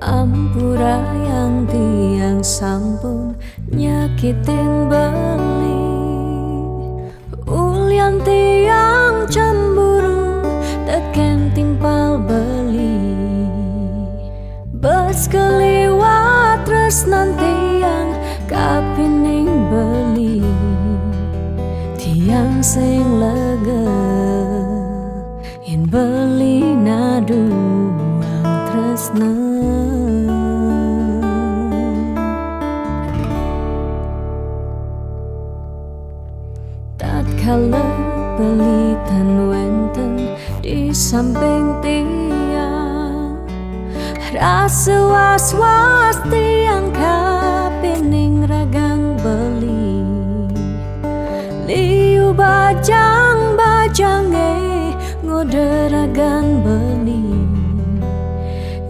Ampura yang tiang sampun nyakitin beli, ulian tiang cemburu teken timpal beli. Bes keliwat tresnan tiang kapining beli, tiang sing lega yen beli naduang tresna. Tatkala beli tan wenten di samping tiang, rasa was-was tiang kapining ragang beli. Liu bajang-bajange ngode ragan beli,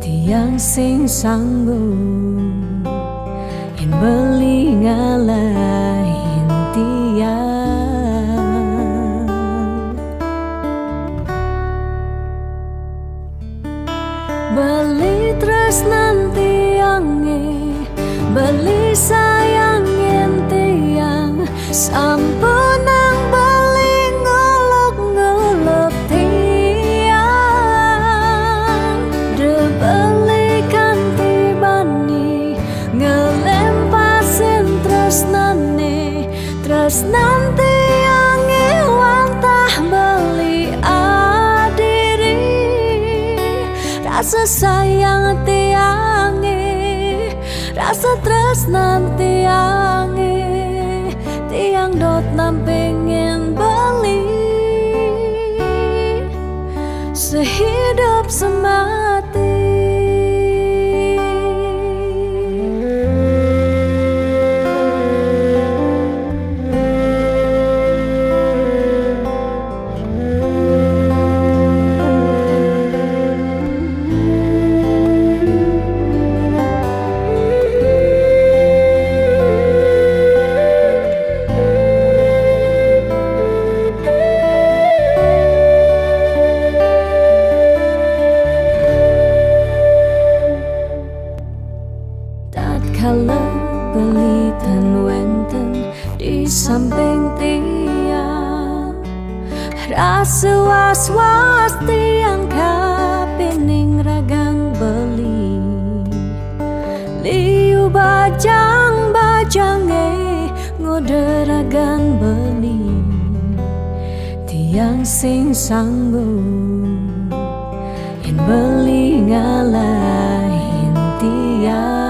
tiang sing sanggup yen beli ngalahin tiang. Beli tresnan tiange, beli sayangin tiang, sampunang beli ngolok-ngolok tiang. De beli kanti bani ngelempasin tresnane, tresnan tiange wantah beli adiri. Rasa sayang tiange, rasa tresnan tiange, tiang dot nampingin beli sehidup semati. Tatkala beli tan wenten di samping tiang, rasa was-was tiang kapining ragang beli. Liu bajang-bajange ngode ragan beli, tiang sing sanggup yen beli ngalahin tiang.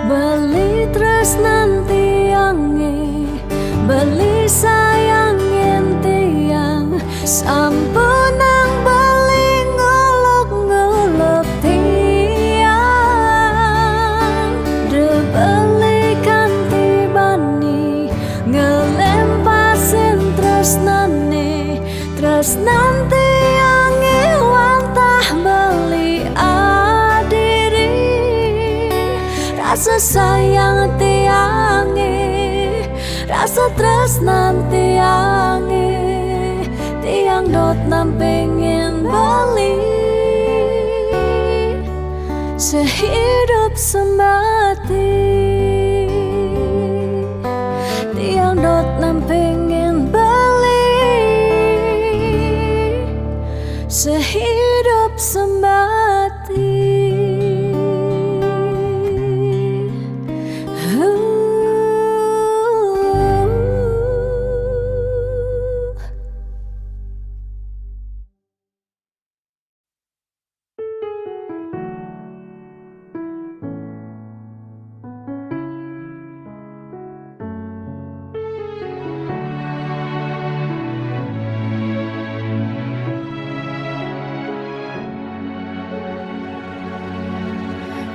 Beli tresnan tiange, beli sayangin tiang, sampunang beli ngolok-ngolok tiang. De beli kanti bani ngelempasin tresnane, tresnan tiange wantah beli adiri. Rasa sayang tiange, rasa tresnan tiange, tiang dot nampingin beli sehidup semati. Tiang dot nampingin beli sehidup semati.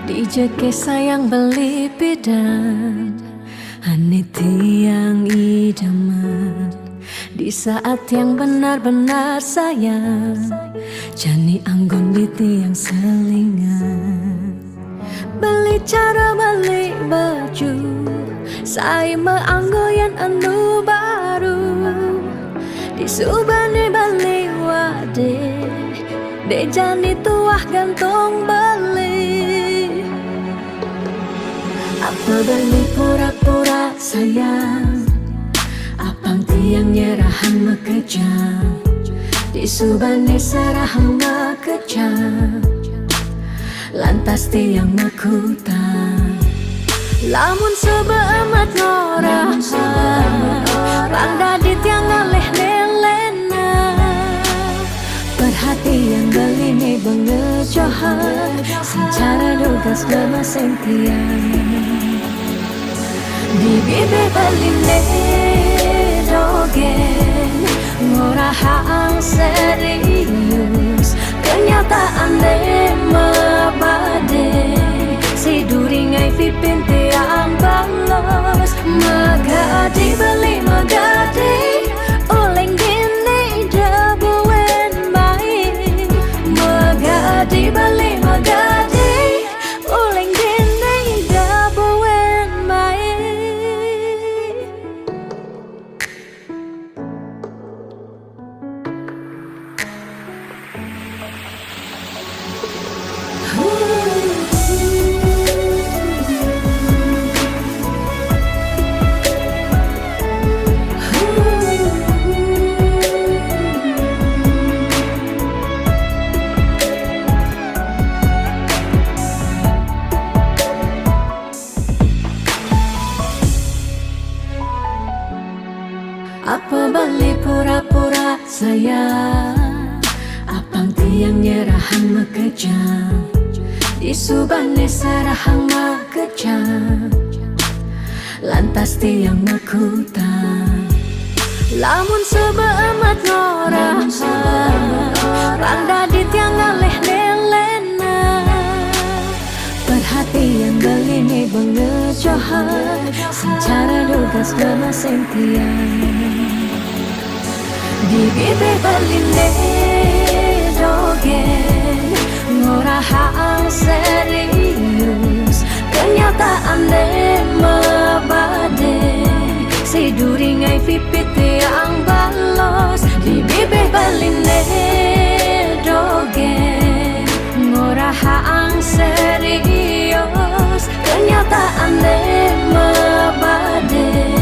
Dijeke sayang beli bidan Ane tiang idaman di saat yang benar-benar sayang Jani anggon di tiang selingan Beli cara beli baju Saya meanggoyan anu baru Disubani beli wade De jani tuah gantong beli Apa beli pura-pura sayang Apang tiang nyerahan mekejam Disubani serahan mekejam Lantas tiang makutang Lamun sebeemat ngorahan Randa di tiang ngaleh nelena Perhatian beli nih bengejohan Secara dugas bemaseng tiang Di bibe beli dogen Ngorahang serius Kenyataan de mabade Si duringai pipin tiang balos Magadi beli magadi Oleng gini dabuen baik Magadi beli magadi Oleng gini dabuen baik Apa beli pura-pura sayang Apang tiang nyerahan mekejam Disubani serahang makejam Lantas tiang makutang Lamun sebeemat ngorahan Randa di tiang ngaleh nelena Perhatian beli nih bengejohan Secara dugas bemaseng tiang Di bibe beli dogen Ngorahang serius Kenyataan de mabade Si duringai pipit tiang balos Di bibe beli dogen Ngorahang serius Kenyataan de mabade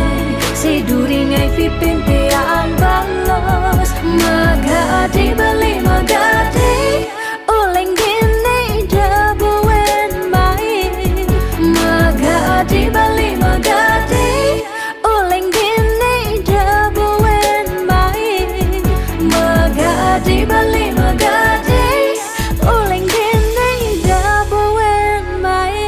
Si duringai pipin tiang balos Magadi beli magadi Oleng gini dabuen baik Magadi beli magadi Oleng gini dabuen baik Magadi beli magadi Oleng gini dabuen baik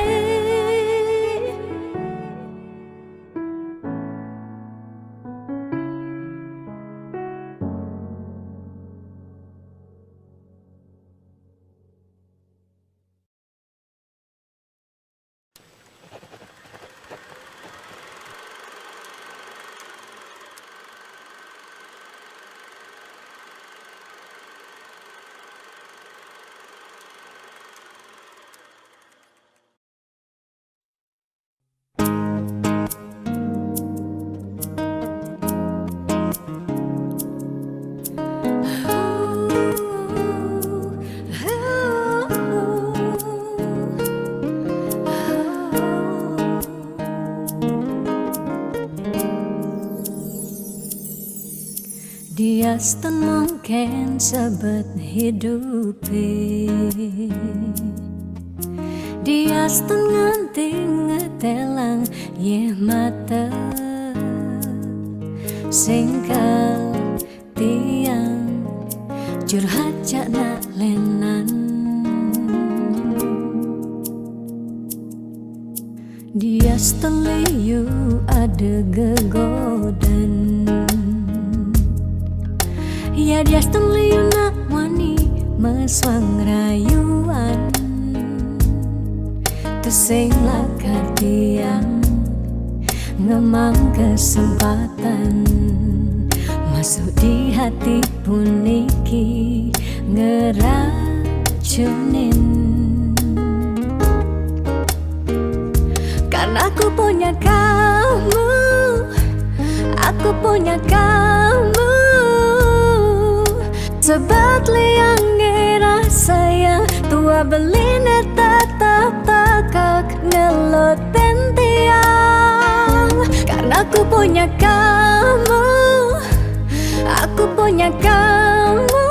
Diastan mungkin sebet hidupi Diastan nganti ngetelang ye mata Singkal tiang curhat cakna lenan Diastan liyu ada gegodan Ya dia liu nak wani meswang rayuan sing lakar tiang ngemang kesempatan masuk di hati puniki ngeracunin. Karena aku punya kamu, aku punya kamu, sebab liang ngerasa yang tua beline tetap takak ngeloten tiang. Karena aku punya kamu, aku punya kamu,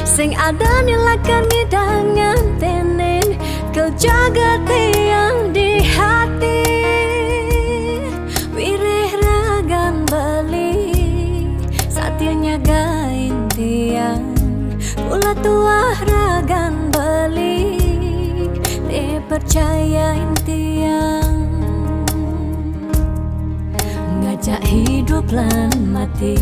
sing ada nilakan ngidangan tenen kau jaga tiang di hati. Wireh ragan balik saatnya nyagain tiang, pula tua ragan balik dipercayain tiang, ngajak hidup lan mati.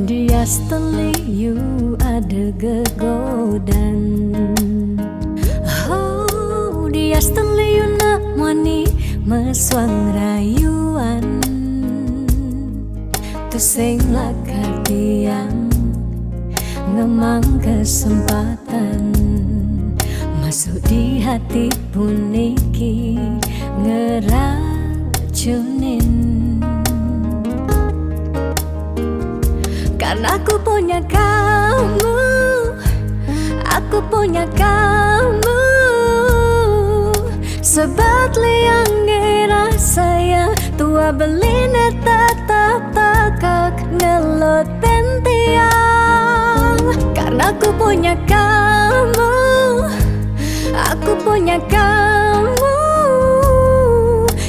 Dia you ada gegodan. Oh, dia you nak wani meswang rayuan. Tu sing lakar tiang ngemang kesempatan masuk di hati puniki ngeracunin. Karena aku punya kamu, aku punya kamu, sebab liang ngerasa yang tua beline tetap takak ngeloten tiang. Karena aku punya kamu, aku punya kamu,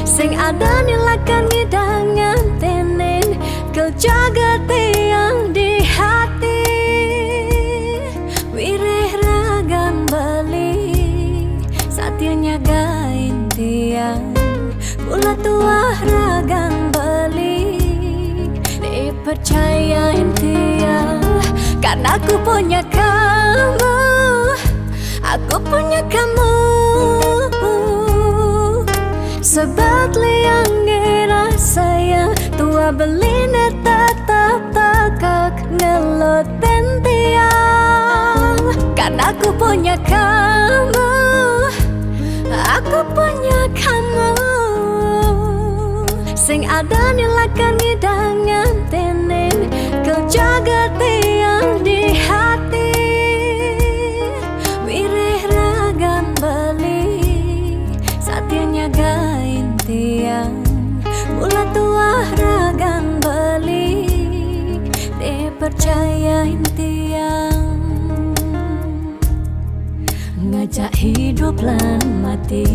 sing ada nilakan ngidangan tenen kau jaga tiang di hati. Wireh ragan balik saatnya nyagain tiang, pula tua ragan balik dipercayain tiang. Karena aku punya kamu, aku punya kamu, sebab liang ngerasa yang tua beline tetap takak ngeloten tiang. Karena aku punya kamu, aku punya kamu, sing ada nilakan ngidangan tenen kau jaga tiang di hati. Wireh ragan balik saatnya nyagain tiang, pula tua ragan balik dipercayain tiang, ngajak hidup lan mati.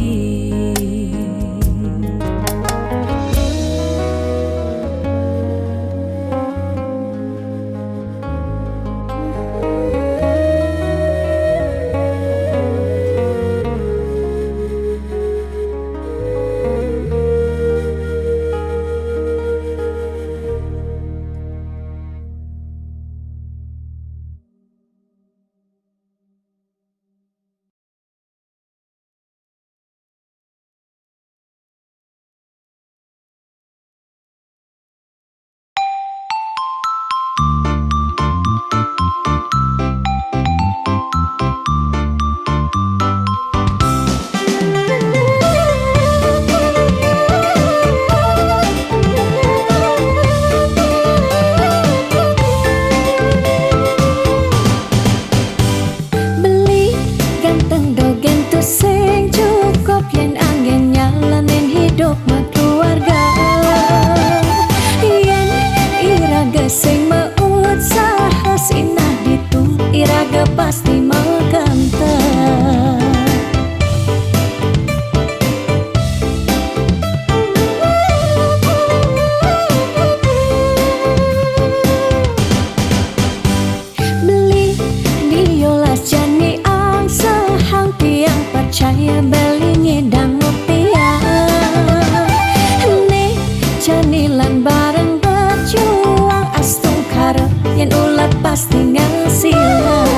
pasti ngasilah.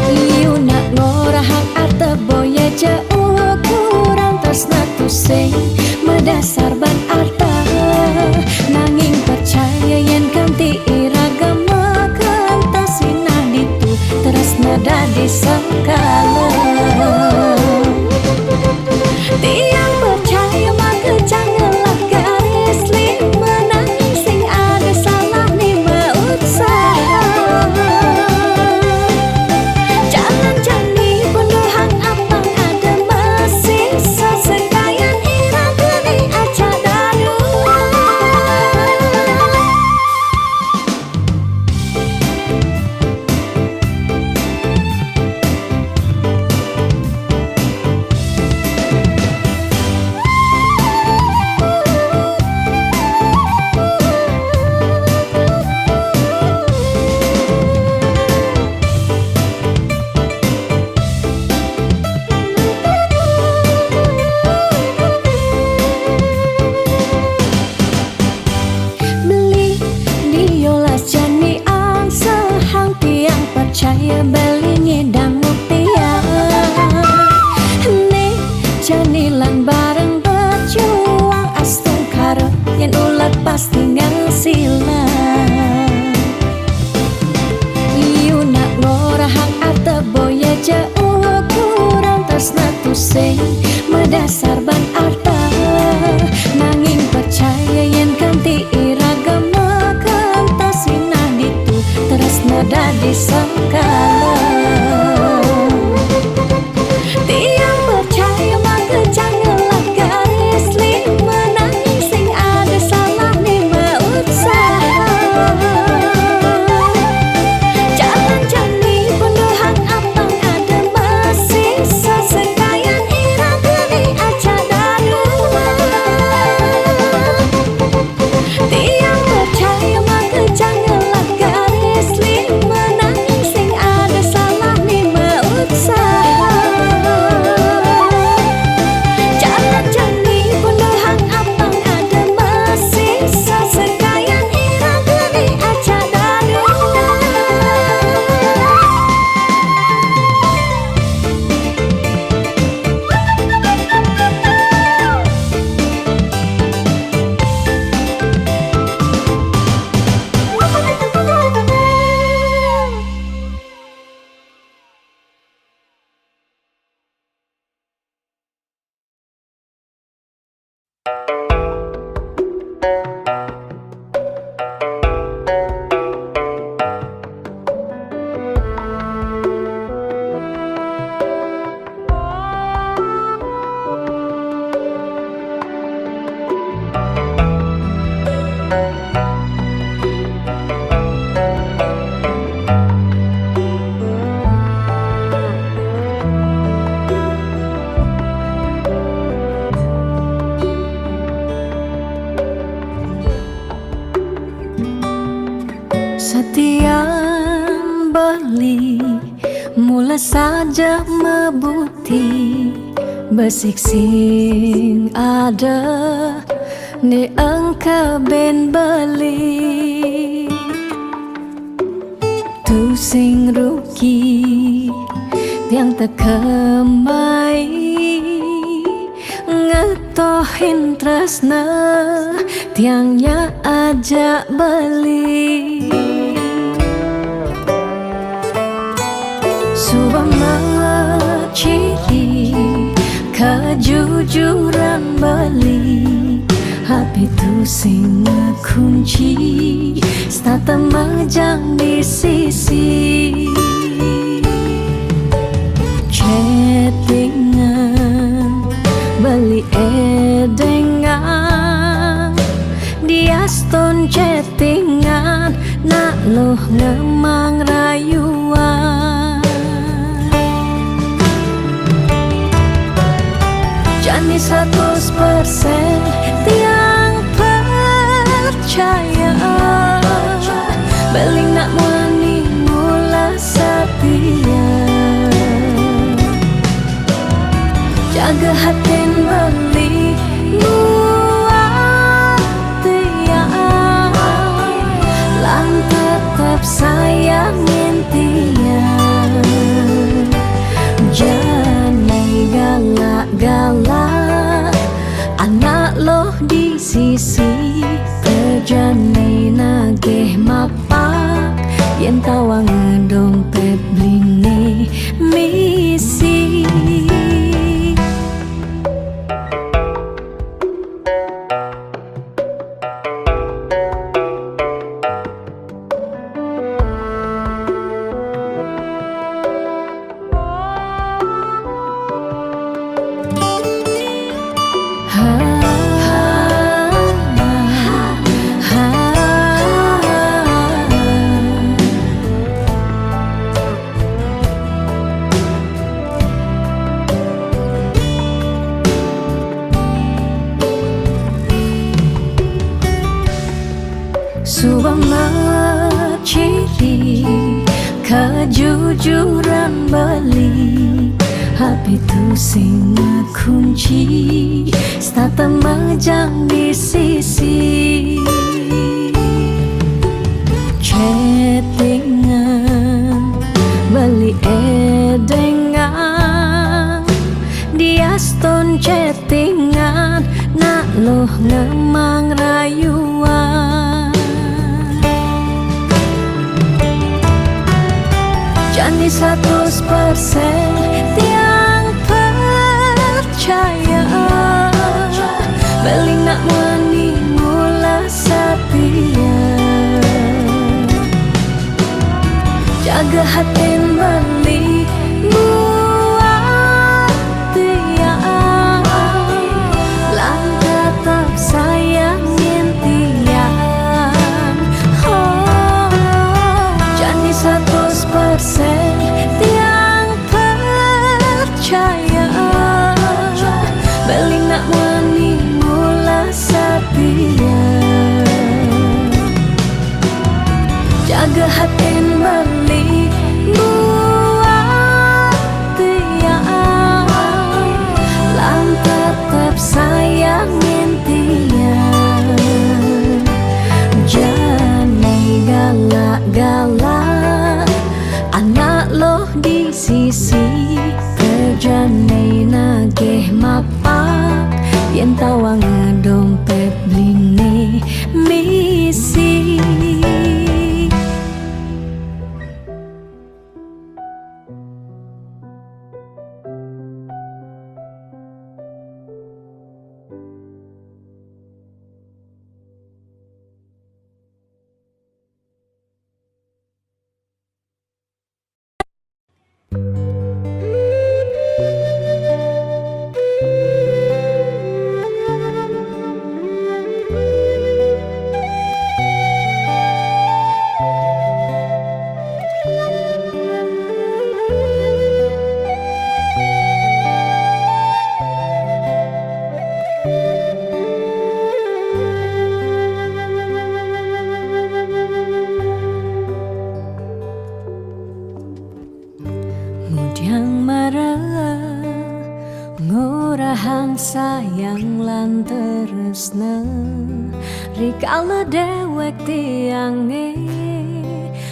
Iu nak ngorahang arta boya jauh kurang tresna tu sing medasar ban arta. Nanging percaya yen kanti iragama kantasina ditu tresna dadi sakala. Tiang percaya maka janganlah garis lima nanging sing ada salah ni berusaha. Jangan jani pendohang apang ada masih sesekayan ira geni aja dadu. Percaya beli ngedang mutia nih janilan bareng berjuang astung karo yen ulat pasti ngasilah. Iu nak ngorahang arta boya jauh kurang tresna tu sing medasar ban arta. Nanging percaya yen kanti iragama kantasina ditu tresna dadi sakala. Tiang percaya maka janganlah garis lima nanging sing ada salah ni berusaha. Jangan jani pendohang apang ada masih sesekayan ira geni aja dadu. Tiang percaya maka janganlah garis lima nanging sing ada salah ni berusaha. Jangan jani pendohang apang ada masih sesekayan ira geni aja dadu. Setiap beli mula saja mebuti besik sing ada ni engkau ben beli tu sing rugi yang tak kemai ngetohin tresna tiangnya ajak beli. Subang ciri kejujuran beli hati tu sing kunci stata majang di sisi chattingan beli edengan dia stone chattingan nak loh ngemang rayuan. Jani 100% tiang percaya beling nak wani mula setia. Jaga hati beli muat tiang sisi perjane nagih mapak yen tawang dompet bline misi. Subang ciri kejujuran beli HP tu sing kunci stata majang di sisi chattingan beli edengan dia stone chattingan nak loh ngemang rayuan. Janji 100% tiang percaya beli nak mani mula setia jaga hati beli buat dia lang tetap sayangin tiang. Janji 100% tiang percaya beli nak wani mula setia jaga hati beli buat dia lang tetap sayangin tiang. Jangan galak-galak anak loh di sisi perjane nagih mapak yen tawang dompet bline misi. Yang marah ngorahang sayang lan tresna rikala dewek tiange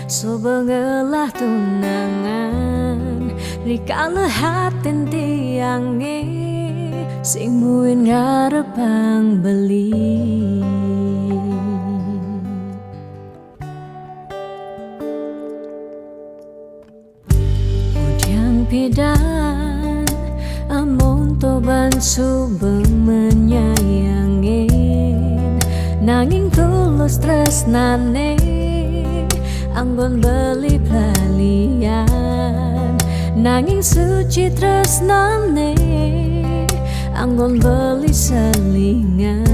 so bengelah tunangan rikala hatin tiange sing muin ngarepang beli. Pidan amon toban suba menyayangin nanging tulus tresnane anggon beli pelalian nanging suci tresnane anggon beli selingan.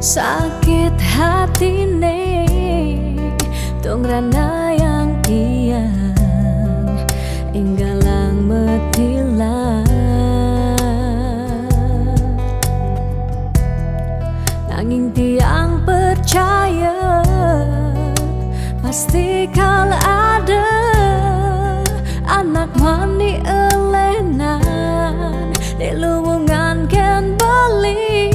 Sakit hatine tong rana yang tiang inggalang metilan nanging tiang percaya pasti kal ada anak mani elenan di luwungan ken beli.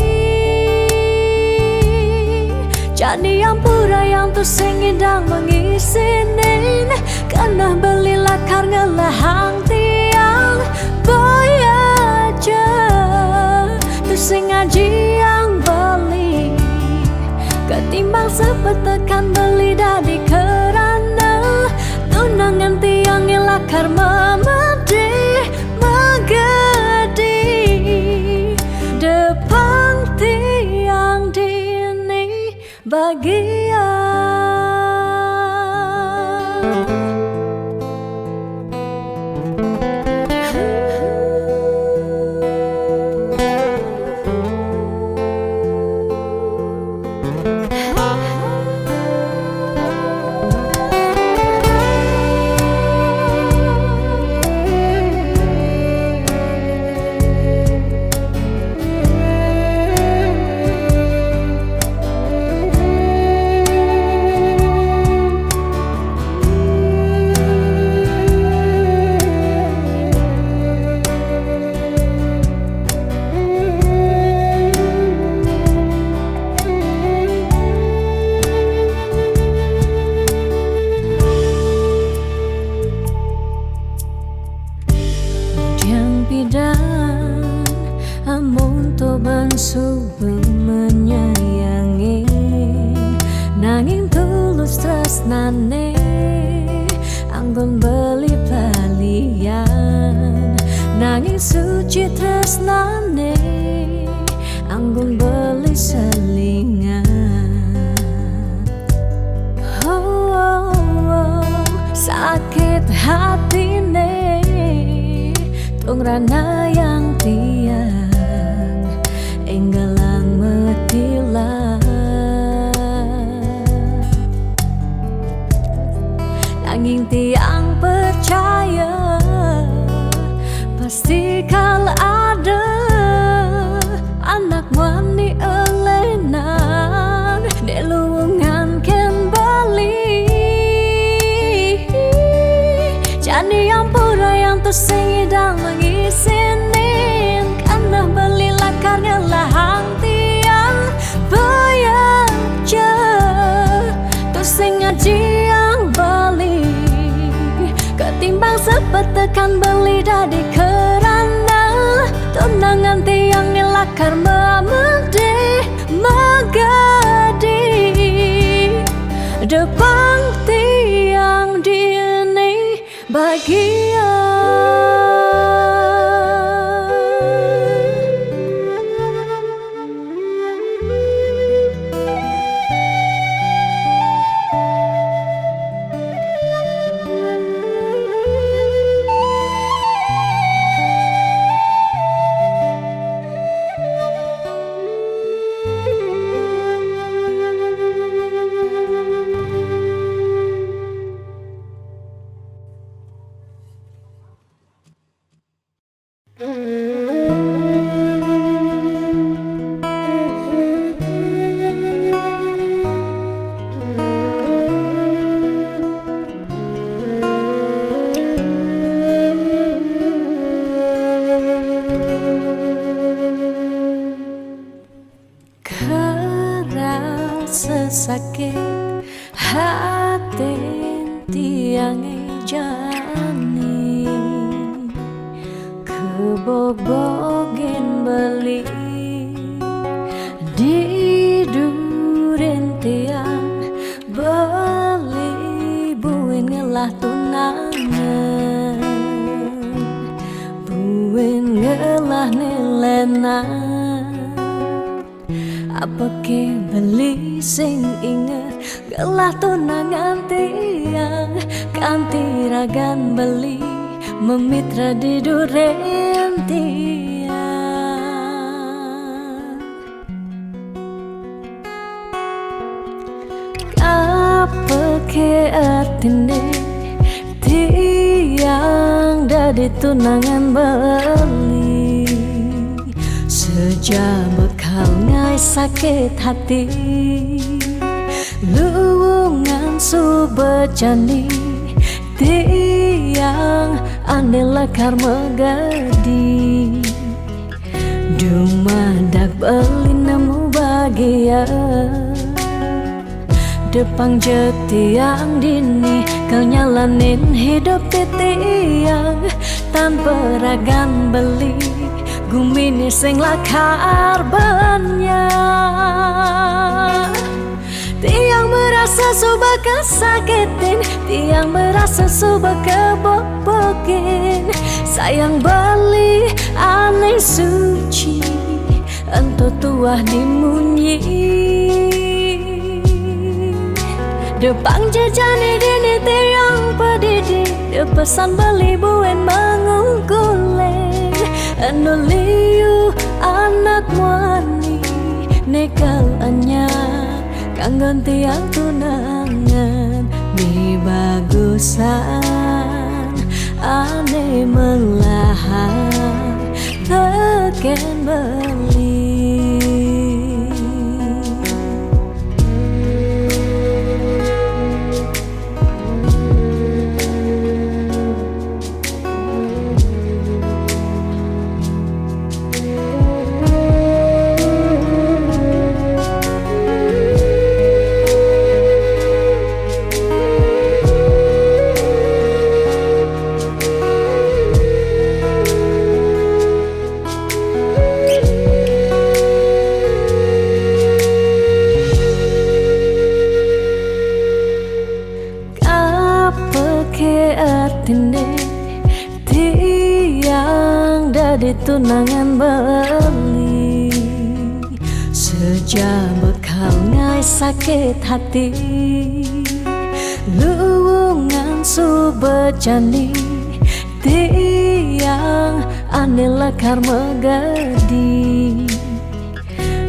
Jadi yang pura yang tu singidang mengisinin kena beli lakar ngelahang tiang boya aja tekan beli dadi kerana tunangan tiang lakar memedi megedi depan tiang dini bagian. Amun to bangsu menyayangi nanging tulus tresnane anggun beli balian nanging suci tresnane anggun beli selingan. Sakit hatine tung rana yang tiang enggalang metilah nanging tiang percaya pasti kal ada anak wani elenan deluungan ken bali jani yang pura yang tersing idang mengisinin karena beli lakarnya lahang tiang bayar je tersing ngaji yang bali ketimbang sepet tekan beli dadi kerana tunangan tiang lakar memedi megadi depan tiang dini bagian. Sesakit hati tiang jani kebobogin beli di duren tiang beli buin ngelah tunangan buin ngelah nilenan apa ke beli sing inget gelah tunangan tiang kanti ragan beli memitra di duren tiang apa ke atine tiang dadi tunangan beli sejak bekal ngai sakit hati luungan subecani tiang ane lakar megadi dumadak beli nemu bahagia depang jetiang dini kau nyalanin hidup tiang tanpa ragan beli gumini sing lakar banyak Tiang merasa suba kesakitin, tiang merasa suba kebobokin. Sayang beli aneh suci, ento tuah dimunyi. Depang jajane dini tiang pedidi, de pesan beli buen mengungkulen. Anu liu anak wani, nekal anyar kanggon tiang tunangan. Di bagusan ane melahan teken beli. Tiang dari tunangan beli, sejak bekal ngai sakit hati. Luwungan su berjani, tiang ane lekar megadi.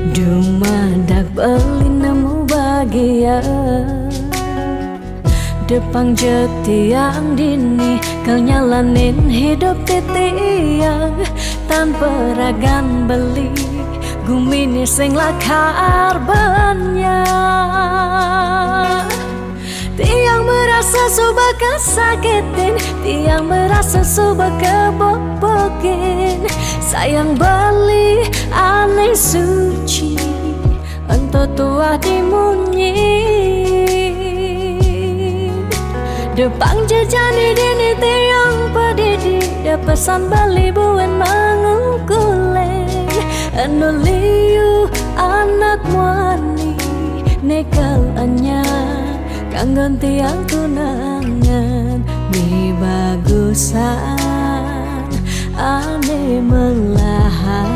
Dumadak beli nemu bahagia, depang jetiang dini kau nyalanin hidup titiang tanpa ragan beli gumini sing lakar banyak. Tiang merasa suba kesakitin, tiang merasa suba kebobokin. Sayang beli aneh suci, ento tua dimunyi. Depang jajani dini tiang pedidi, de pesan beli buen mengungkulen. Anu liu anak wani, nekal anyar kanggon tiang tunangan. Di bagusan ane melahan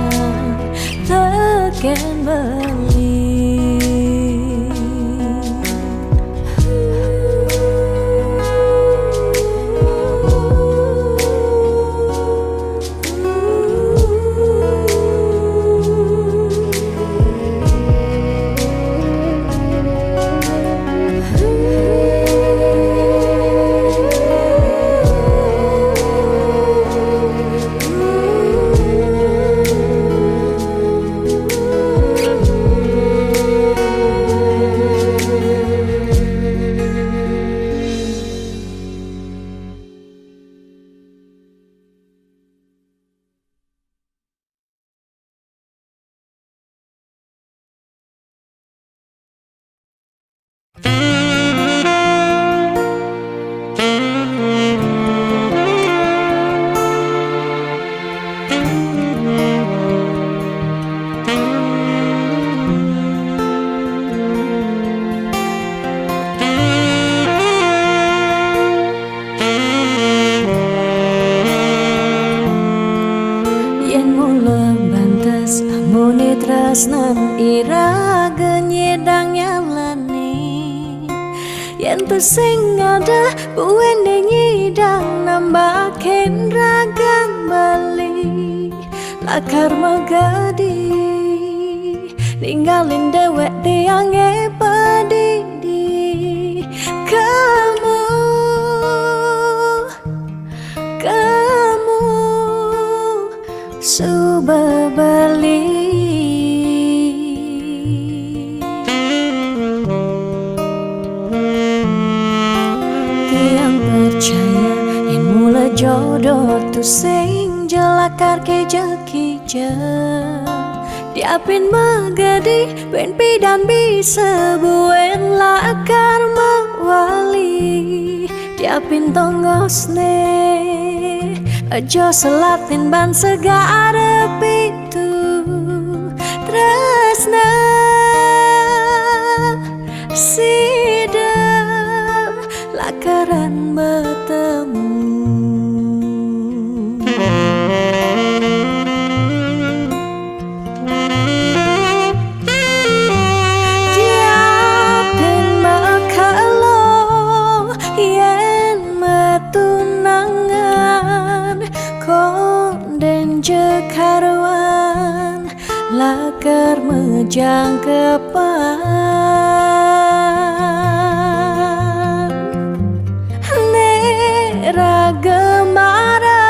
teken beli. Tresnan ira genyedang nyalani, yen pesing ada buen nyidang nambahin ragan bali. Lakar megadi ninggalin dewek tiang pedidi. Kamu suba bali. Jodoh tu sing jelakar ke jekija, diapin megadi ben pidan bisa buen lakar mewali. Diapin tongosne aja selatin ban segara pitu tresna Sida lakaran bertemu Diapin makalo yen metunangan konden jekarwan lakar mejang kepan nera gemara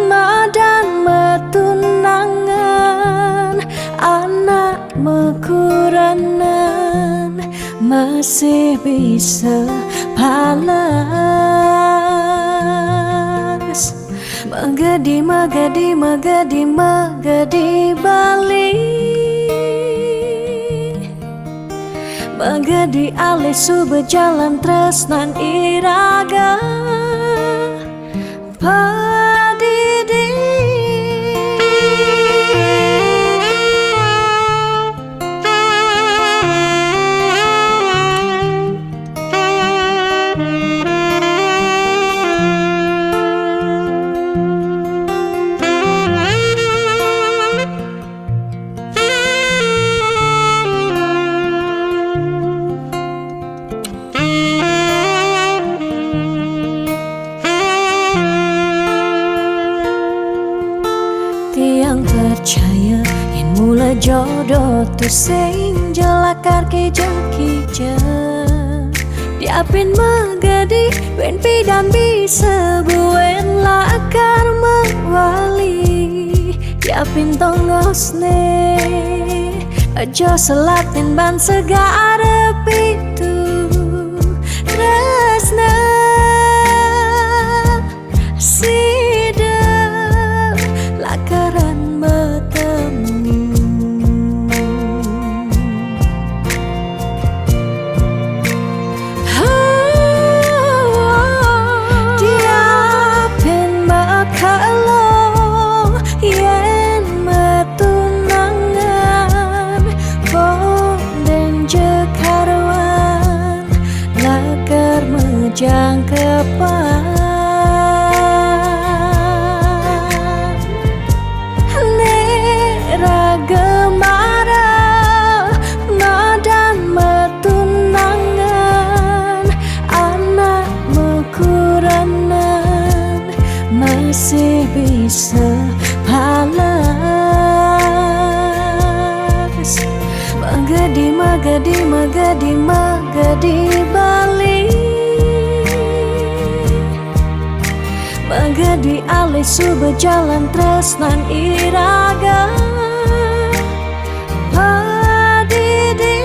madan metunangan anak mekuranan masih bisa palas Magadi, magadi, magadi, magadi Bali Magadi alisu berjalan tresnan iraga Padidi Tiang percaya yang mula jodoh tu sing jelakar keja-keja Diapin magadi wen pidam bisa buen lakar mewali Diapin tongosne aja selatin ban segara pitu resna Sida lakaran bertemu Diapin makalo yen metunangan konden jekarwan lakar mejang kepan Gemara madan metunangan anak mekuranan masih bisa palas Magadi, magadi, magadi, magadi Bali Magadi alisu berjalan tresnan iraga Padidi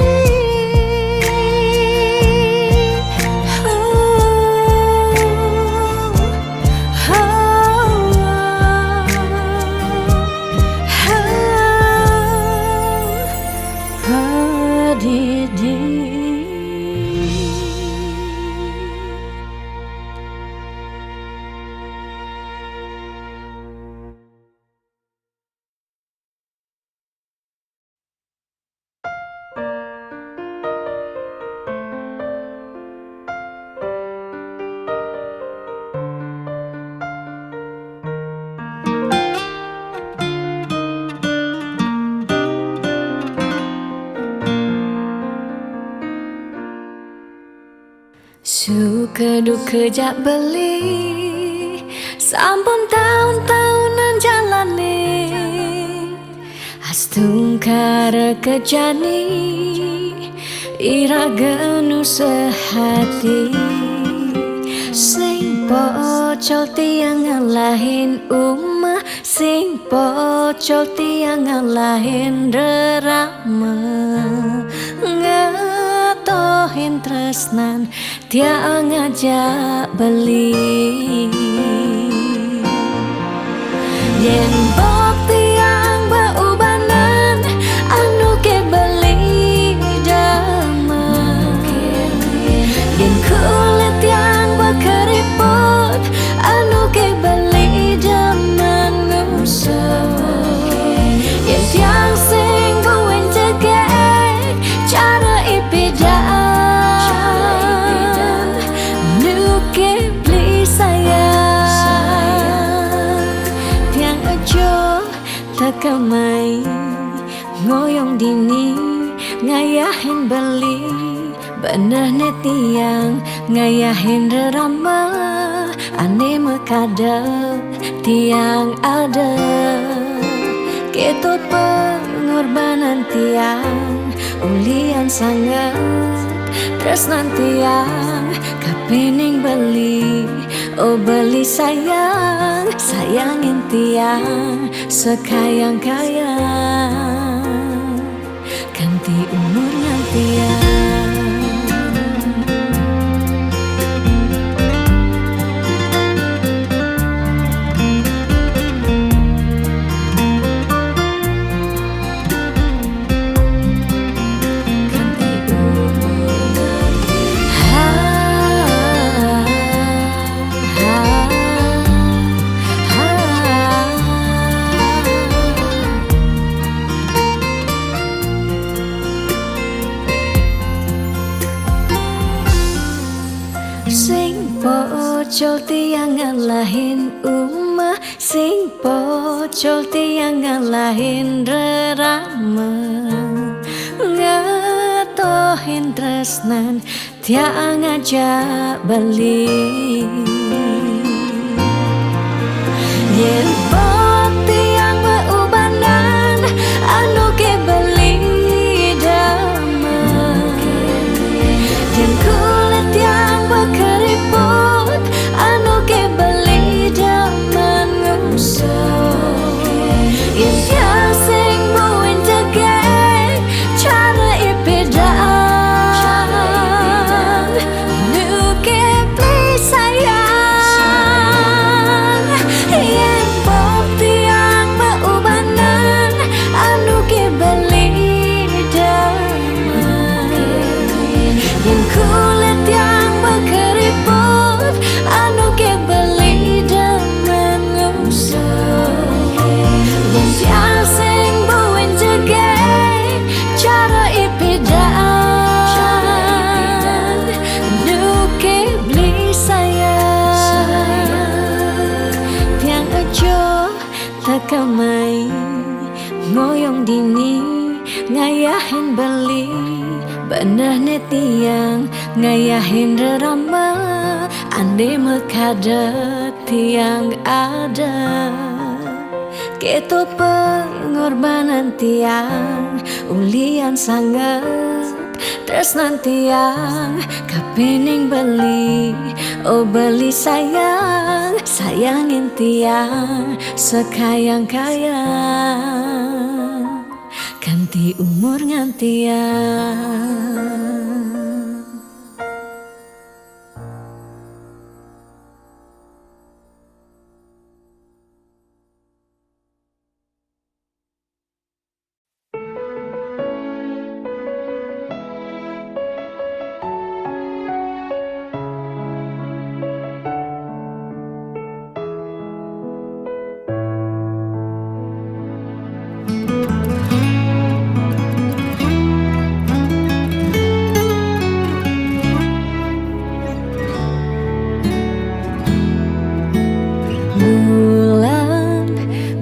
Padidi Suka duka jak beli Sampun tahun-tahunan jalani Astungkara kejani Iraga nu sehati Sing pocol tiang ngalahin umah Sing pocol tiang ngalahin rerama Ngatohin tresnan tiang ngajak beli Yen bok tiang beubanan anu ke beli damai Yen kulit yang berkeriput anu ke beli daman ngusah Yen tiang sing guen cegek cara ipidai aja tekamai ngoyong dini ngayahin beli bener netiang ngayahin rerama ane mekadep tiang ada ketut pengorbanan tiang ulian sangat tresnan tiang kapening beli oh beli sayang sayangin tiang sekayang-kayang ganti umurnya tiang. Sing pocol tiang ngalahin umah, sing pocol tiang ngalahin rerama, ngatohin tresnan tiang ngajak beli. Yen pot tiang beubanan anu ke beli damai, yen kulit tiang keriput anu ke beli daman ngusuk yen tiang sing muin tegek cara ipedaan nu ke beli sayang yen pop tiang beubanan anu ke beli damai yen kulit tiang keriput anu ke beli demen ngusuk yen tiang sing buin jegek cara ipedaan nu ke beli sayang tiang aja tekamai ngoyong dini ngayahin beli bener netiang ngayahin rerama ande mekadet tiang ada ketut pengorbanan tiang ulian sangat tresnan tiang kapening beli oh beli sayang sayangin tiang sekayang-kayang ganti umur ngantiang.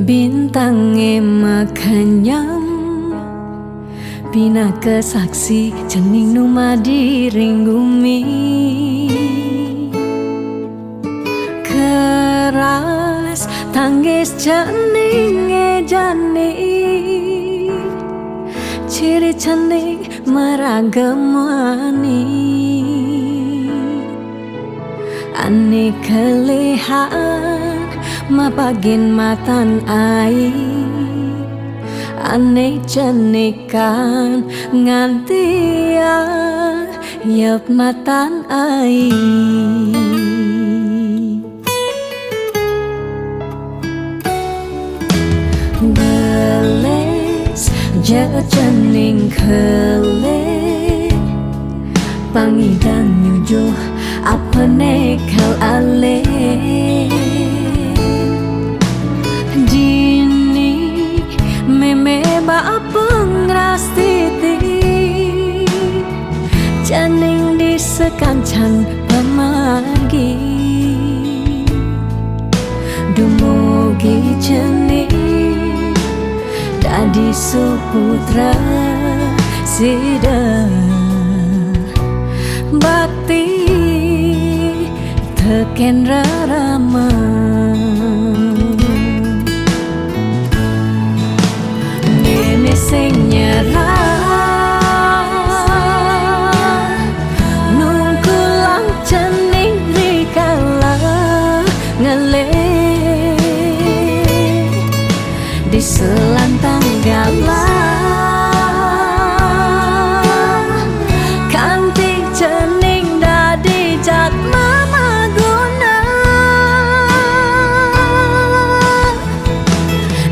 Bintangnya makanyam Bina kesaksi cening numa diring bumi Keras tangis cening ejani Ciri cening meragemani Ani kelihat mapagin matan ai ane cenikan ngantia yep matan ai beles jaga cening kele pangidang nyujuh apa nekal ale meme ba pengras titi cening di sekancang pemagi dumugi cening suputra sida bakti teken rarama nene sing nyerah nungkulang cening rikala ngele di selantang galah kanthi cening dadi jat mama guna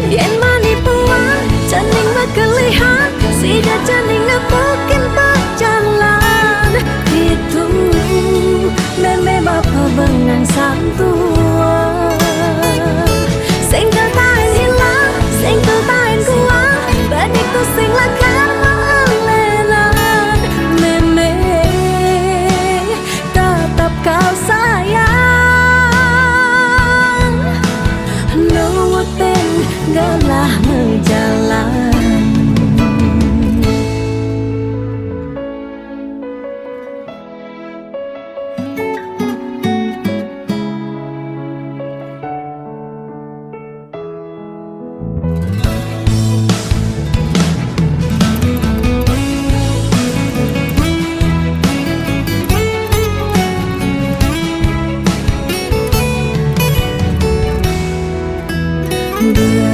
yen mani puan cening bekelihan sida cening ngepukin berjalan itu meme bapa bengang santua sing tertain hilang sing tertain kuat banik tu sing lakan melelan meme tetap kau sayang nuwutin galah menjalan.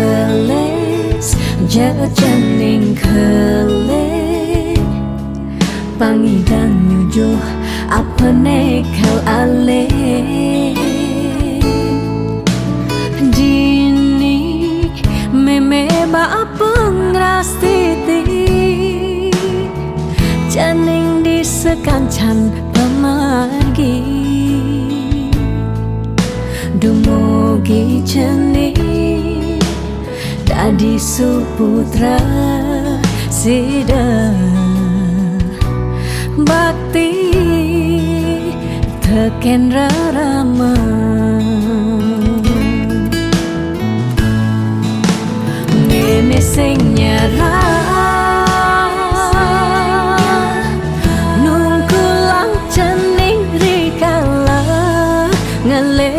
Geles jaga cening kele pangidan nyujuh apa nekal ale dini meme ba pengrastiti cening di sekancan pemargi dumugi cening dadi suputra sida bakti teken rarama nene sing nyerah nungkulang cening rikala ngele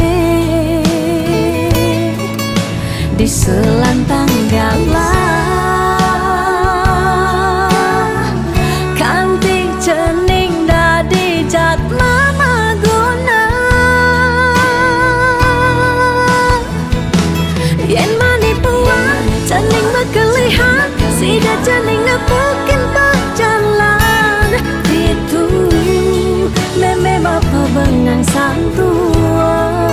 di selantang galah kanthi cening dadi jat mama guna yen mani puan cening bekelihan sida cening ngepukin berjalan itu meme bapa bengang santua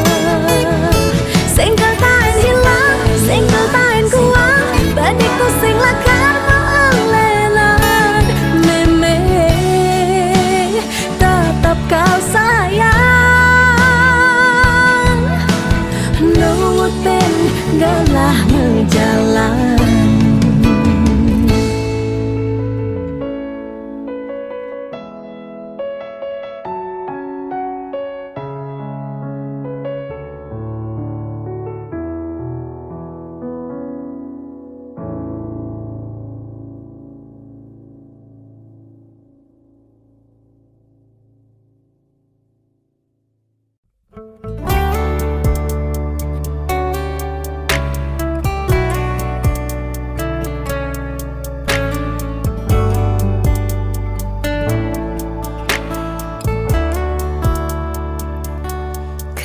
sing tertain hilang sing tertain kuat badik tu sing lakan melelan meme tetap kau sayang nuwutin galah menjalan.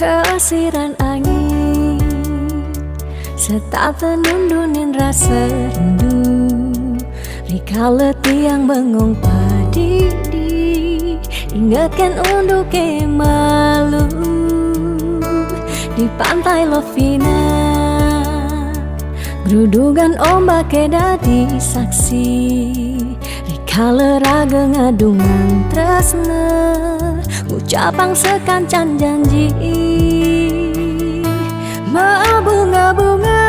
Kesiran angin serta tenundunin rasa rindu rikala tiang bengong padidi ingatkan untuk malu di pantai Lovina gerudugan ombak dadi saksi rikala raga ngadungan tresna ucapang sekancan janji bunga-bunga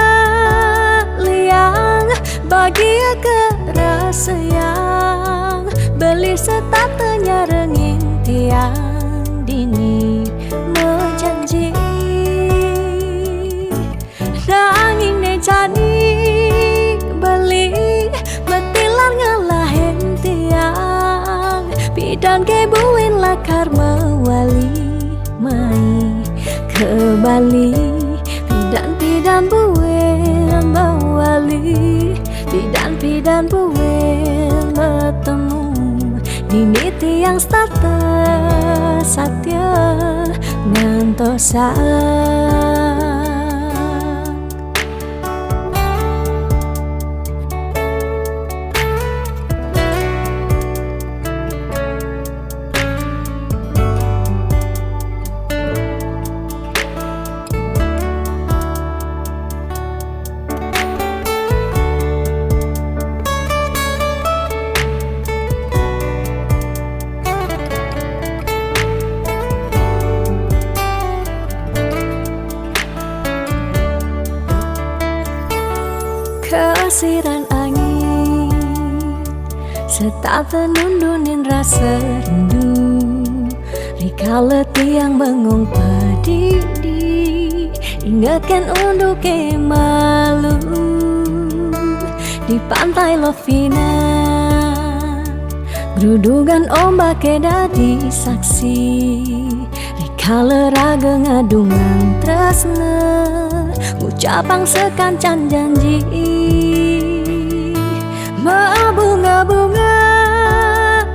liang bahagia kerasa yang beli setatenya rengin tiang dini menjanji nanging ne jani beli ke Bali, pidan buen bawali, pidan buen bertemu di niti yang starter satya ngantosa. Kesiran angin serta tenundunin rasa rindu, rika letih yang bengong pedidi, ingatkan untuk malu di pantai Lovina. Gerudugan ombak dadi saksi, rika leraga ngadungan tresna, ucapang sekancan janji. Bunga-bunga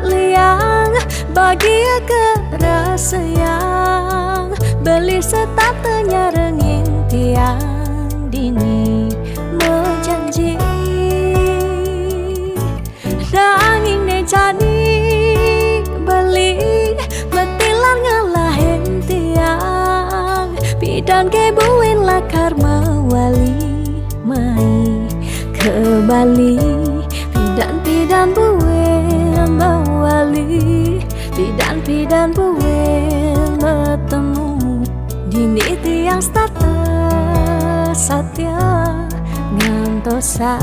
liang bahagia kerasa yang beli setatenya rengin tiang dini menjanji. Nanging ne jadi beli betilan ngalahin tiang, pidan kebuin lakar mawali mai ke Bali, pidan buen bawali, pidan buen bertemu di niti yang starter satya ngantosa.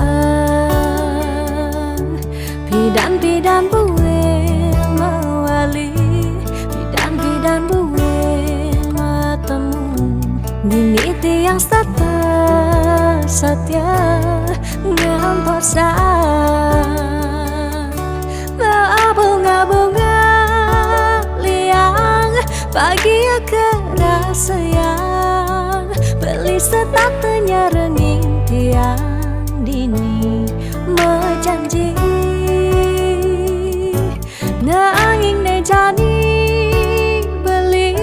Pidan buen bawali, pidan buen bertemu di niti yang starter satya ngantosa. Bunga-bunga liang bahagia kerasa yang beli setatenya rengin tiang dini menjanji. Nanging ne jadi beli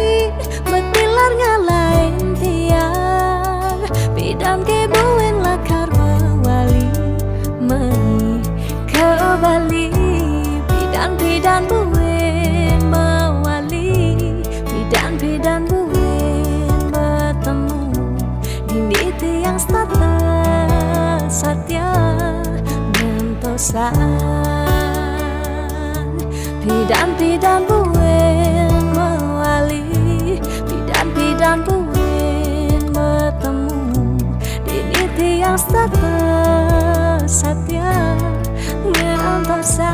betilar ngalahin tiang, pidan kebuin lakar mawali mai ke Bali, pidan buen mawali, pidan buen bertemu di niti yang starter satya ngantosa. Pidan buen mawali, pidan buen bertemu di niti yang starter satya ngantosa.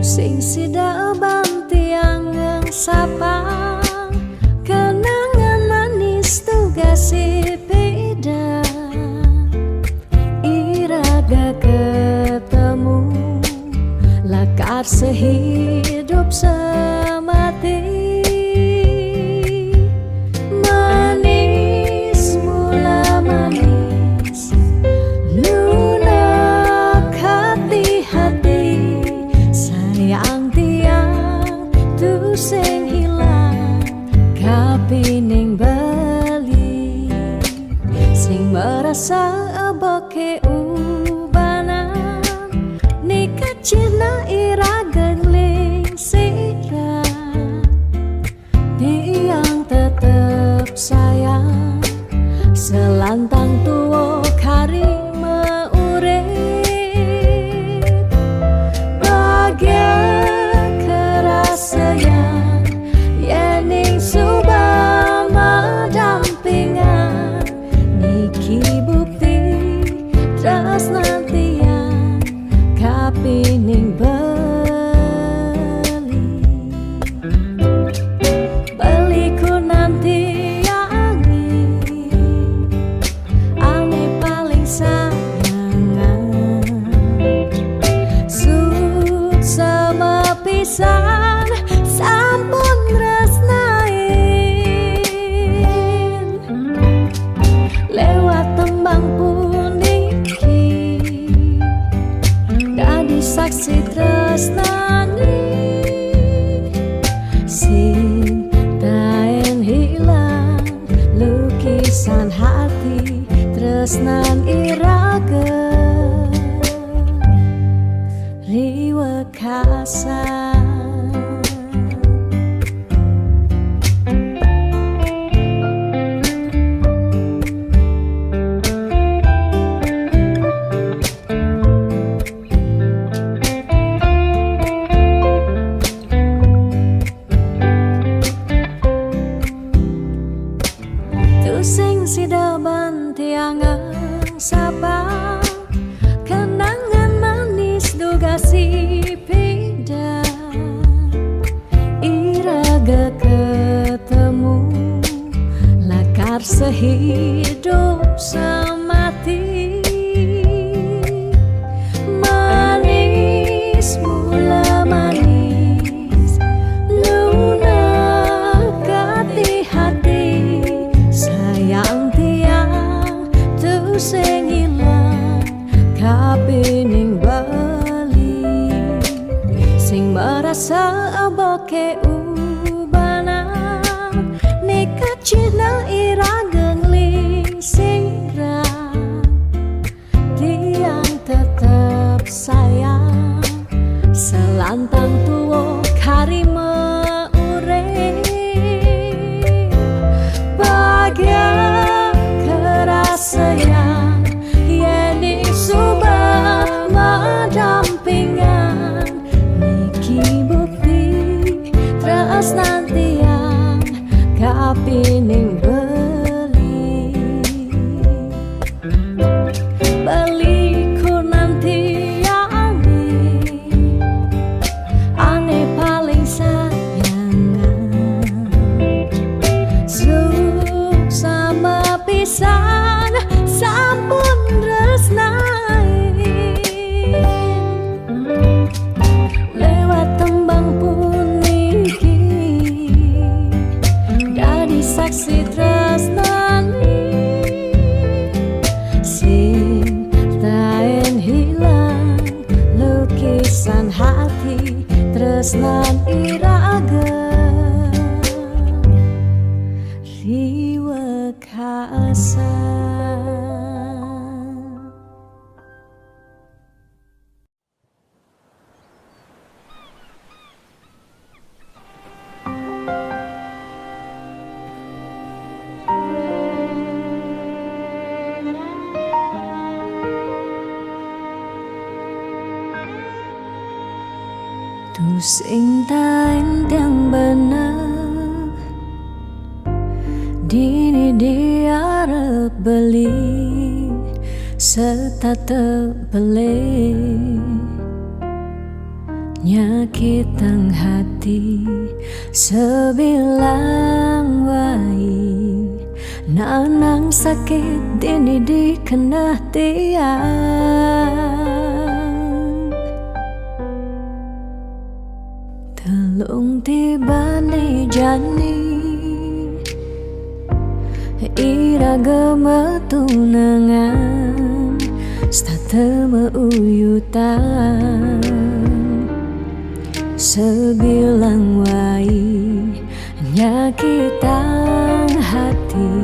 Sing sida bantiang sapang kenangan manis tugas beda, iraga ketemu lakar sehidup semati. Manis mula manis lunak hati-hati, sayang tiang tu sing hilang kapining bali, sing merasa aboke ubanan nikah cina ira gengling sira tiang tembang tuwa kari meurip bahagia kerasaan yening subama dampingan niki bukti tresnan tiang kapining beliku nanti ane paling sayangan sut sama pisan sampun tresnain lewat tembang puniki dadi saksi tresnani sing taen hilang lukisan hati tresnan irage riwa kasan sing sidaban tiangang sabang kenangan manis duga si pindah iraga ketemu lakar sehidup semati manis mula manis lunak hati sayang tiang tu sing ilang kapining bali sing merasa aboke ubanan nekat cina irageng ling singra tiang tetap sayang selantang tuwo karima kerasaan yening subama dampingan niki bukti tresnan tiang kapining beliku nanti ane paling sayangan sama pisan sampun tresnain lewat tembang puniki dadi saksi tresnani sing taen hilang lukisan hati tresnan irage riwa kasan. Tu sing taen tiang bener dini diarep beli serta terbeli nyakitang hati sebilang wai nanang sakit dini dikena tiang telung tibane jani iraga metunangan stata meuyutan sebilang wai nyakitang hati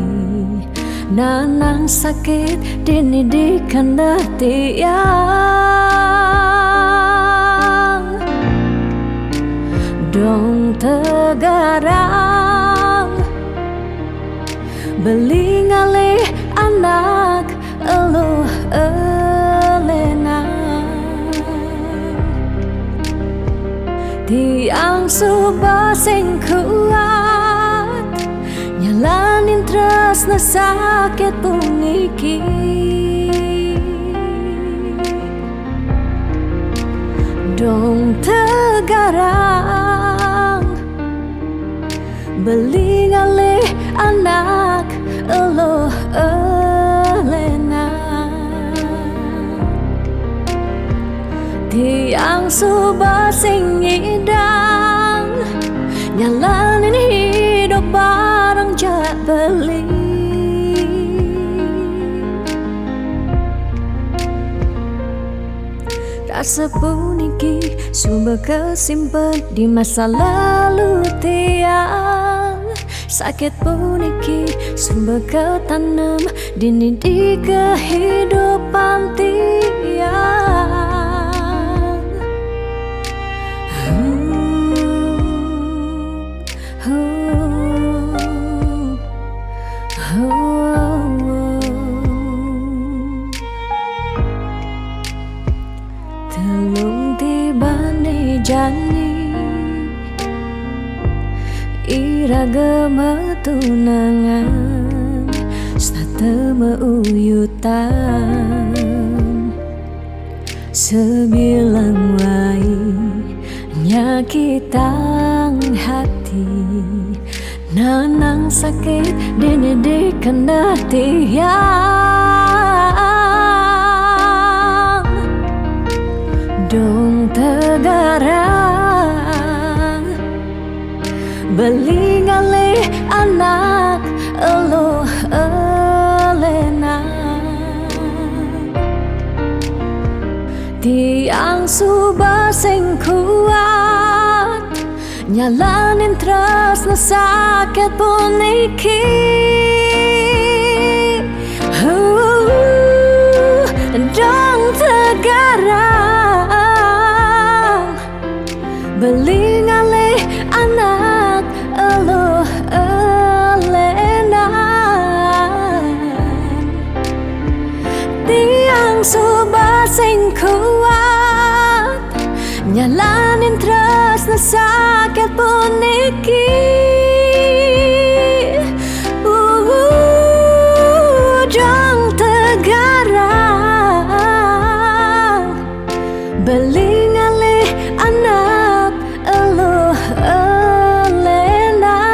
nanang sakit dini dikena tiang dong tegarang beli ngalih anak suba sing kuat nyalanin tresna sakit puniki dong tegarang beli ngalih anak eloh elena tiang suba sing ngidang nyalanin hidup bareng jak beli rasa puniki sumber kesimpan di masa lalu tiang sakit puniki sumber ketanam dini di kehidupan tiang telung tibane jani iraga tunangan statema uyutan sebilang wai nyakitang hati nanang sakit dene de kena tiang dong tegarang beli ngalih anak eloh elena tiang suba sing kuat nyalanin tresna sakit puniki dong tegarang beli ngalih anak eloh elena tiang suba sing kuat nyalanin tresna sakit puniki dong tegarang beli ngalih anak eloh elena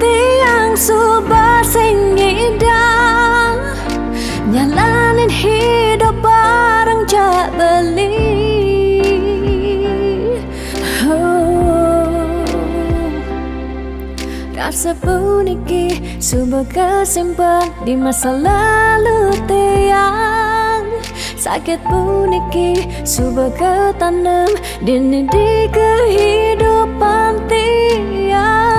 tiang suba sing ngidang nyalanin hidup bareng jak beli rasa puniki sumber kesimpan di masa lalu tiang sakit puniki sumber ketanam dini di kehidupan tiang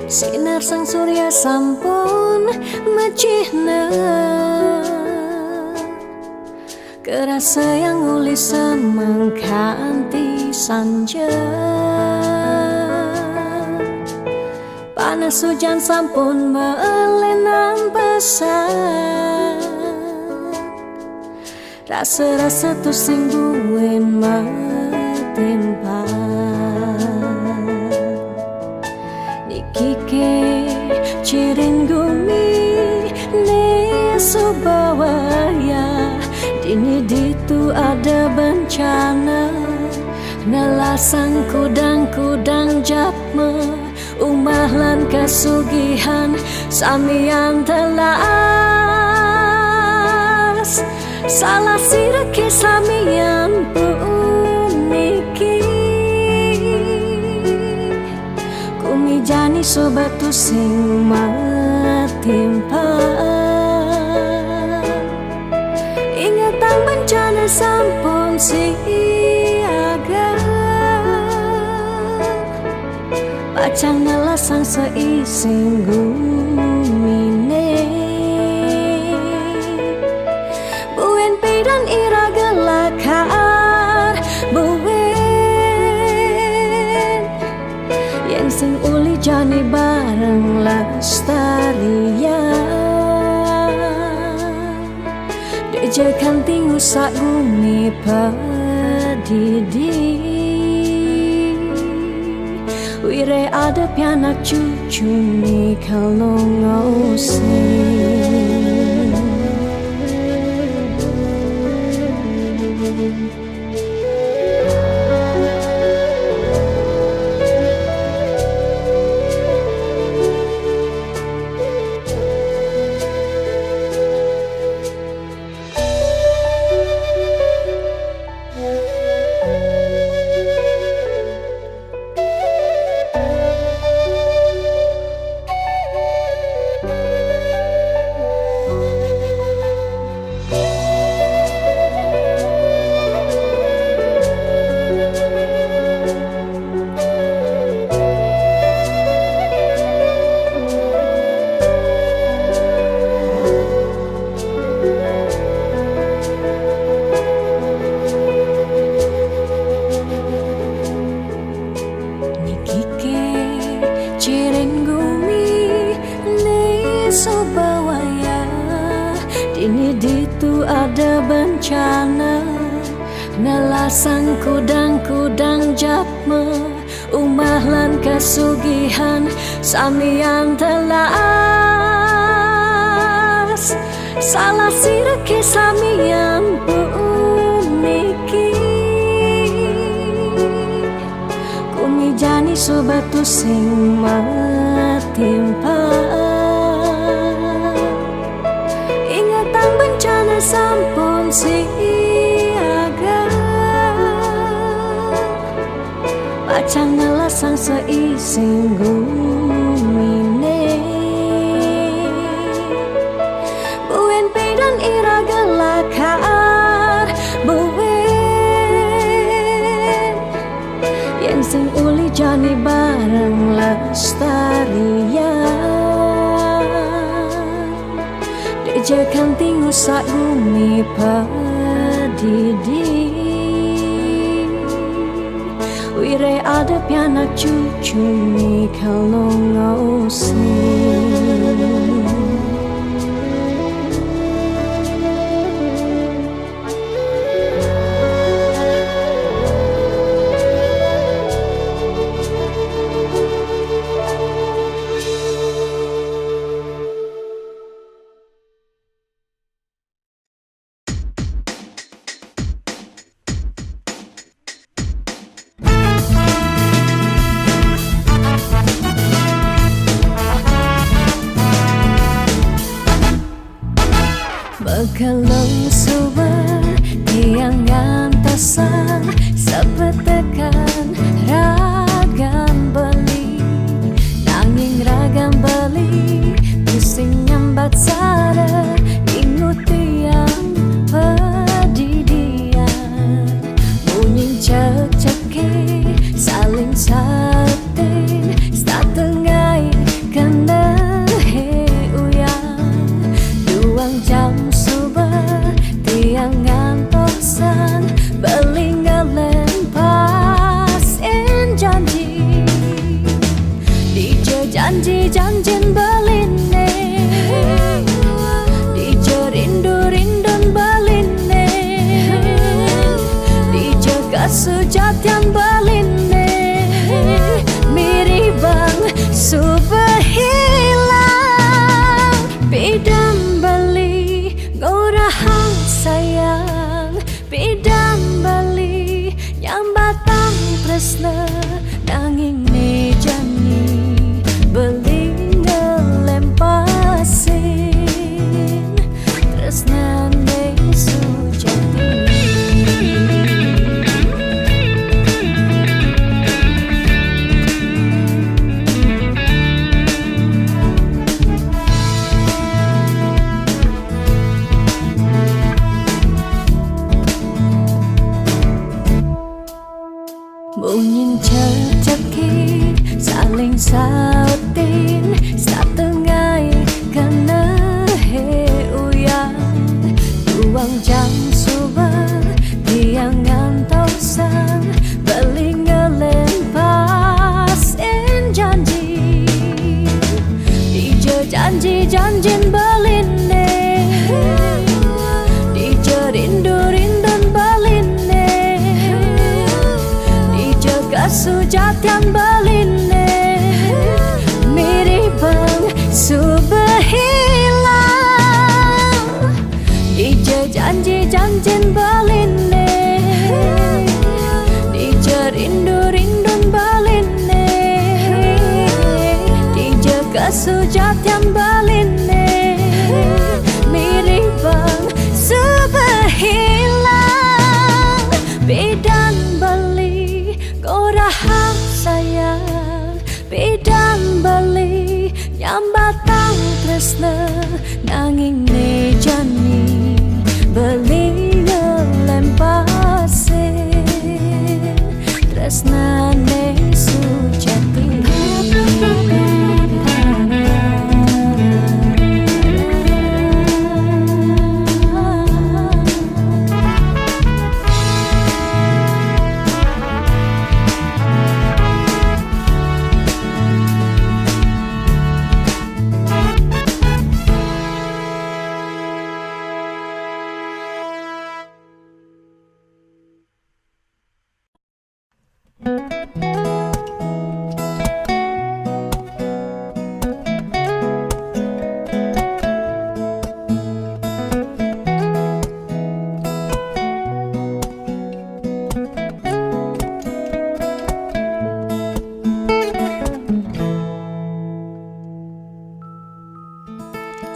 sinar sang surya sampun mecihna kerasa yang uli semangkanti sanja panas hujan sampun melenang pesan rasa-rasa tu sing buin matempat subawaya dini ditu ada bencana nelasan kudang-kudang japme umah lan kasugihan samian telas salah sirake samian puniki kumijani sobatu sing matimpa ingatan bencana sampun siaga pacang nelasan seising gumine buen pidan ira gelakar buen yang sing uli jani bareng lestarian dejekan tingu sak gumi padidi wire ada pianak cucu ni kalau ngosing subawaya dini ditu ada bencana nelasan kudang-kudang japme umah lan kasugihan samian telas salah sirake samian puniki kumijani sobatu sing matimpa bencana sampun siaga pacang nelasan seising gumine buen pidan ira gelakar buen yang sing uli jani bareng lestarian dejekan tingu sak gumi padidi wire ada pianak cucu ni kalau ngosing Kalau sobat tiang antasan sepetekan ragam beli nanging ragam beli pusing nyambat sada ingut tiang pedidian bunyi cek-ceke saling satin setengai kena he uyang duang jam tiang ngantosan belingalen pas enja tresna nanging ne janji beli ngelempasin tresna ne sujati. Mungkin ceceki saling sautin setengah karena uyang tuang jam subuh tiang ngantosan beli ngelempasin janji janjin beline dije rindu-rindun beline sujatan beline mirip bang subehilang dije janjin beline dije rindu-rindun beline dije sujatan beline mirip bang subehilang bidan beli korahang sayang bidan beli nyambatang tresna nanging ne janji beli ngelempasin tresna ne sujati.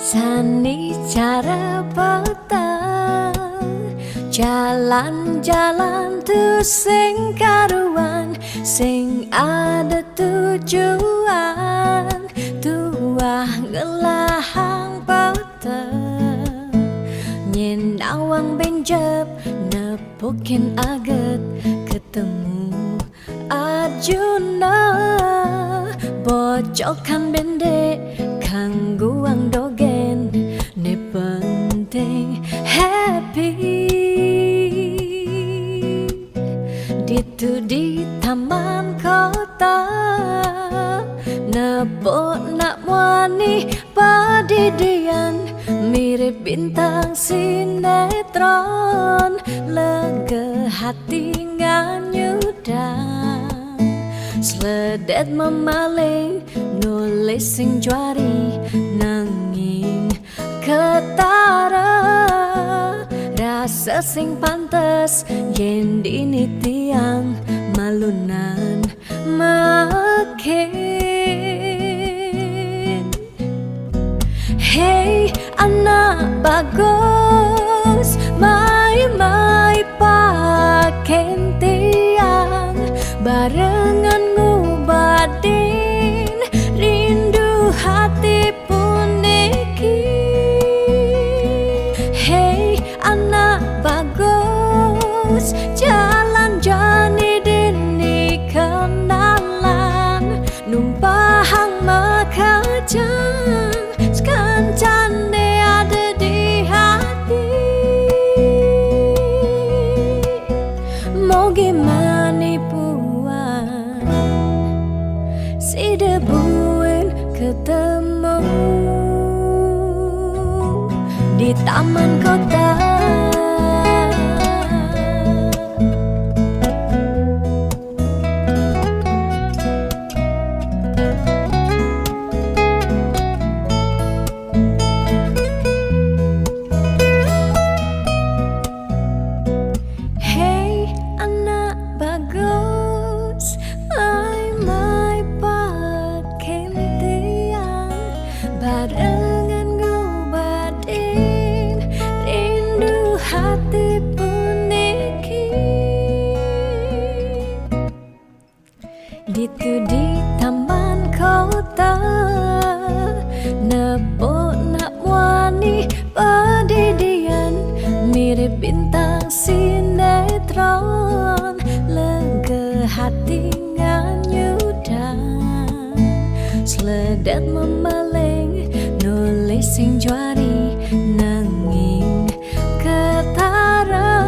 Sani cara petang jalan-jalan tu sing karuan sing ada tujuan tuah ngelahang petang nyen awang benjep nepukin aget ketemu Arjuna bocokan bende kangguang dogen ne penting happy ditu di taman kota nebo nak wani padidian mirip bintang sinetron lega hati nganyudan sledet memaling nulis sing juari nanging ketara rasa sing pantes yen dini tiang malunan makin. Hey anak bagus mai paken tiang barengan ngubadin rindu hati puniki. Hey anak bagus jalan jani dini kenalan numpahang makajang sekancan de ada di hati. hati puniki Ditu di taman kota Nepok nak wani padidian Mirip bintang sinetron Lega hati nganyudan Sledet memeleng nulis sing juari nanging ketara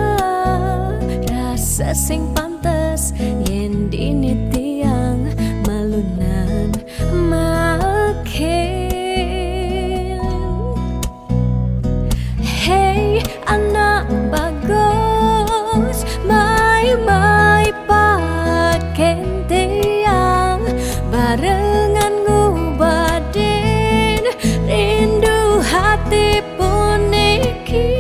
Rasa sing pantes yen dini tiang malunan makin Hey anak bagus mai paken tiang barengan ngubadin rindu hati puniki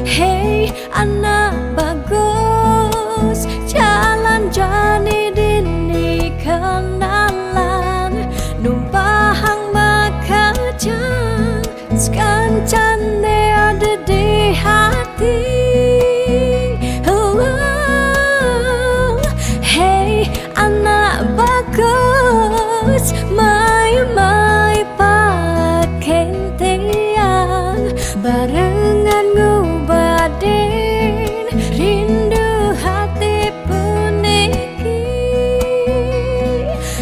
Hey anak bagus jalan jani dini kenalan numpahang makajang sekancane ada di hati Hey anak bagus mai paken tiang barengan ngubadin rindu hati puniki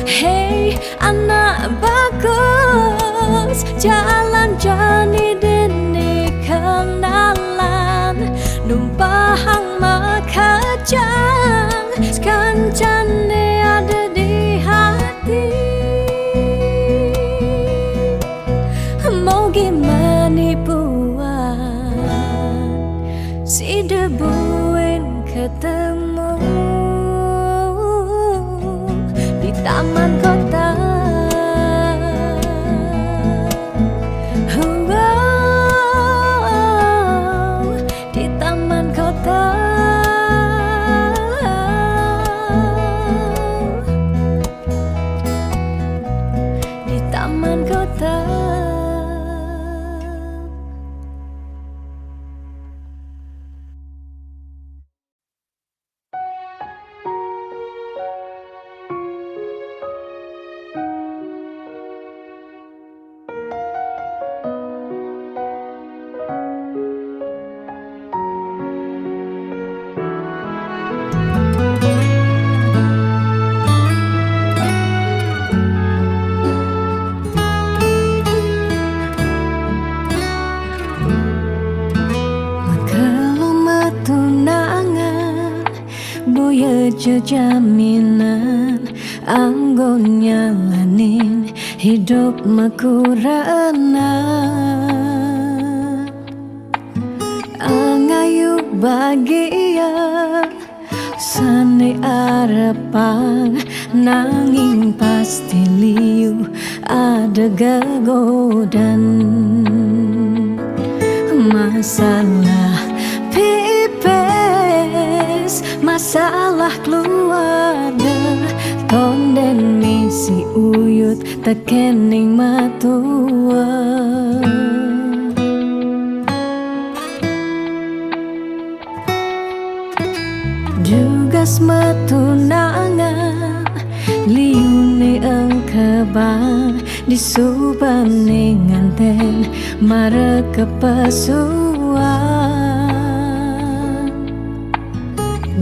Hey anak bagus jalan jani dini kenalan numpahang makajang sekancane ada di hati mau gimana buat si debuin ketemu di taman kota di taman kota di taman kota Buya jaminan anggon nyalanin hidup makurana angayu bahagia sane arepan nanging pasti liu ada gegodan masalah masalah keluarga tonden misi uyut tekening matua Dugas matunangan liune engkebang disubane nganten mare kepasuan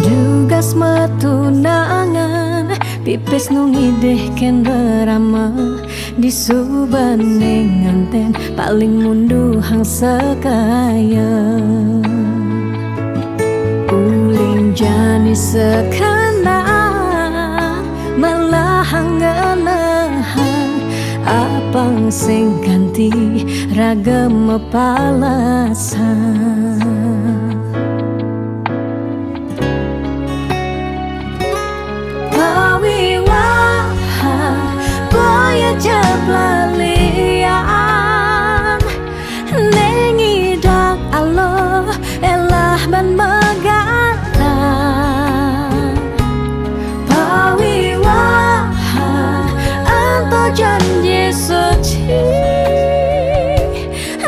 Dugas matunangan pipis nungideh ken berama disubane nganten paling munduhang sekaya uling jani sekana melahang ngelehan apang sing ganti ragam palasan Jablalian nengidak Allah elah ban megatan pawiwahan anto janji suci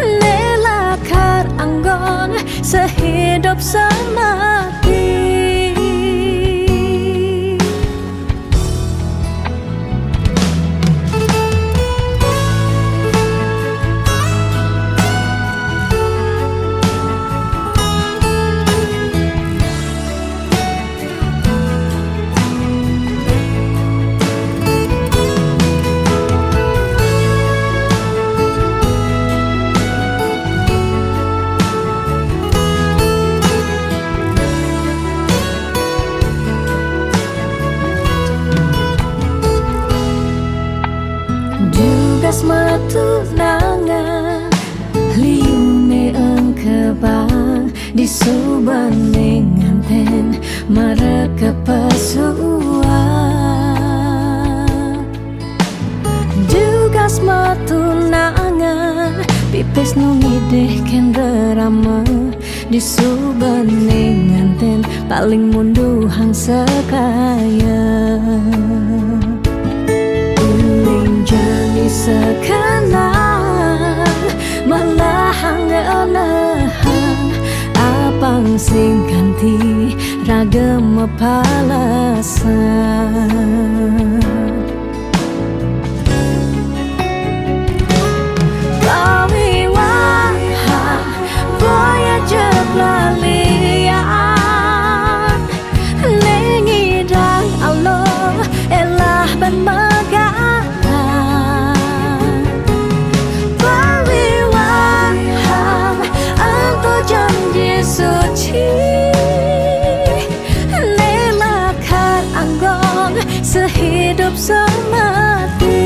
nelakar anggon pang di subanding nganten mereka pesua dugas matunangan pipis nungideh ken rerama di subanding nganten paling munduhang sekaya uling jani sekenang malahang ngelahang apang sing ganti ragam palasan sehidup semati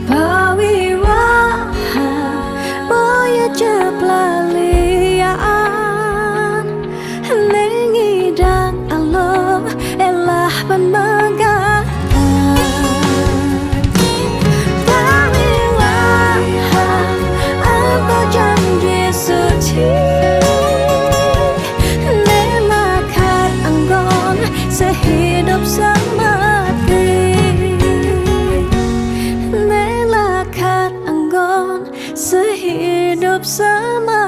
pawiwahan boya jeplalian lengidang Allah elah ban megatan pawiwahan apa janji suci sehidup semati nelakat anggon sehidup semati.